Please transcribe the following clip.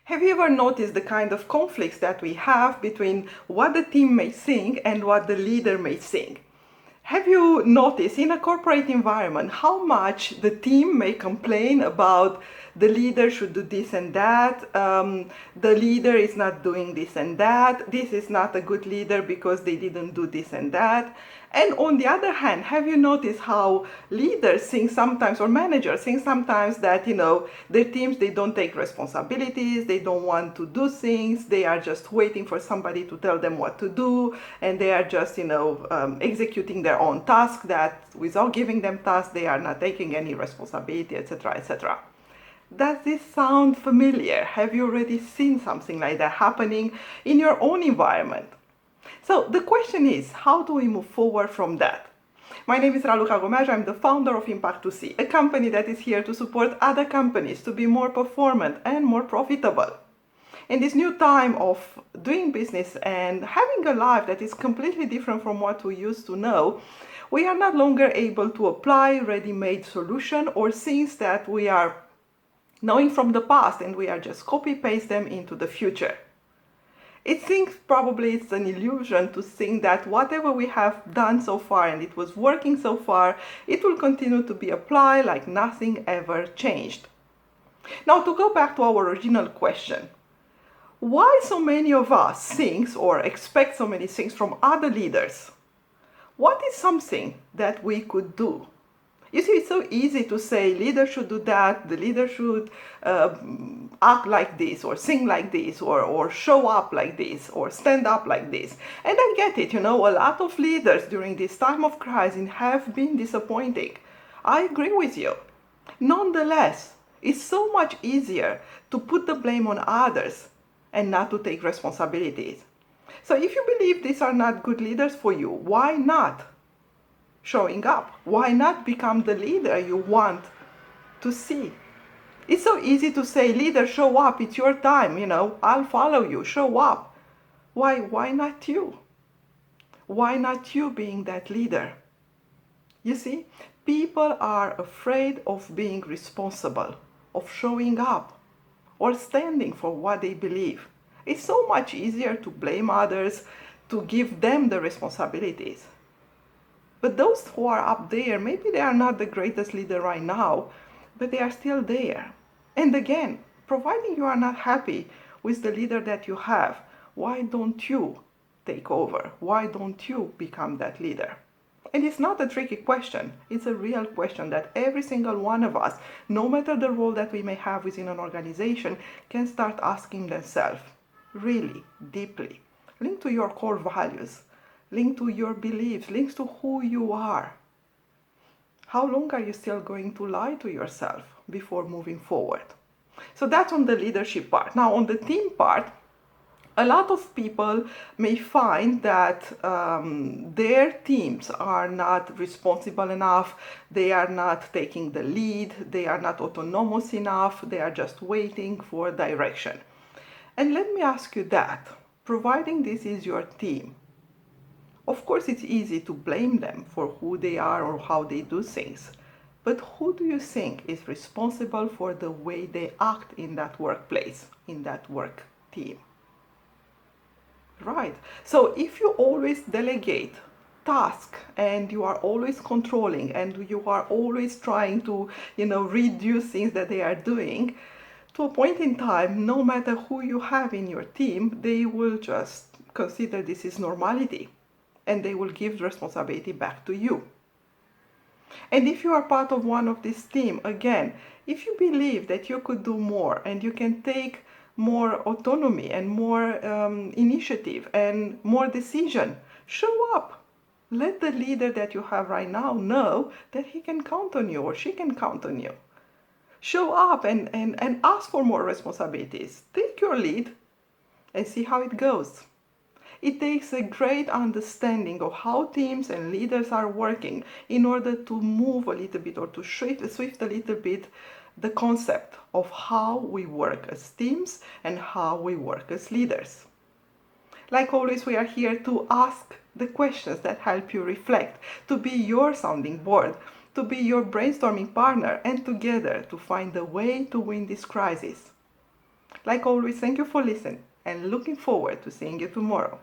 Have you ever noticed the kind of conflicts that we have between what the team may think and what the leader may think? Have you noticed in a corporate environment how much the team may complain about the leader should do this and that, the leader is not doing this and that, this is not a good leader because they didn't do this and that. And on the other hand, have you noticed how leaders think sometimes, or managers think sometimes that, their teams, they don't take responsibilities, they don't want to do things, they are just waiting for somebody to tell them what to do, and they are just, executing their own task, that without giving them tasks, they are not taking any responsibility, etc., etc. Does this sound familiar? Have you already seen something like that happening in your own environment? So the question is, how do we move forward from that? My name is Raluca Gomes. I'm the founder of Impact2C, a company that is here to support other companies to be more performant and more profitable. In this new time of doing business and having a life that is completely different from what we used to know, we are no longer able to apply ready-made solutions or things that we are knowing from the past, and we are just copy-paste them into the future. It seems probably it's an illusion to think that whatever we have done so far and it was working so far, it will continue to be applied like nothing ever changed. Now, to go back to our original question, why so many of us think or expect so many things from other leaders? What is something that we could do? You see, it's so easy to say leader should do that, the leader should act like this, or sing like this, or show up like this, or stand up like this. And I get it, a lot of leaders during this time of crisis have been disappointing. I agree with you. Nonetheless, it's so much easier to put the blame on others and not to take responsibilities. So if you believe these are not good leaders for you, why not showing up? Why not become the leader you want to see? It's so easy to say, leader, show up, it's your time, I'll follow you, show up. Why not you? Why not you being that leader? You see, people are afraid of being responsible, of showing up, or standing for what they believe. It's so much easier to blame others, to give them the responsibilities. But those who are up there, maybe they are not the greatest leader right now, but they are still there. And again, providing you are not happy with the leader that you have, why don't you take over? Why don't you become that leader? And it's not a tricky question. It's a real question that every single one of us, no matter the role that we may have within an organization, can start asking themselves, really, deeply, linked to your core values, linked to your beliefs, linked to who you are. How long are you still going to lie to yourself before moving forward? So that's on the leadership part. Now, on the team part, a lot of people may find that their teams are not responsible enough, they are not taking the lead, they are not autonomous enough, they are just waiting for direction. And let me ask you that, providing this is your team, of course it's easy to blame them for who they are or how they do things, but who do you think is responsible for the way they act in that workplace, in that work team? Right. So if you always delegate tasks and you are always controlling and you are always trying to, reduce things that they are doing, to a point in time, no matter who you have in your team, they will just consider this is normality and they will give responsibility back to you. And if you are part of one of this team, again, if you believe that you could do more and you can take more autonomy and more initiative and more decision, show up. Let the leader that you have right now know that he can count on you or she can count on you. Show up and ask for more responsibilities. Take your lead and see how it goes. It takes a great understanding of how teams and leaders are working in order to move a little bit or to shift a little bit the concept of how we work as teams and how we work as leaders. Like always, we are here to ask the questions that help you reflect, to be your sounding board, to be your brainstorming partner, and together to find a way to win this crisis. Like always, thank you for listening and looking forward to seeing you tomorrow.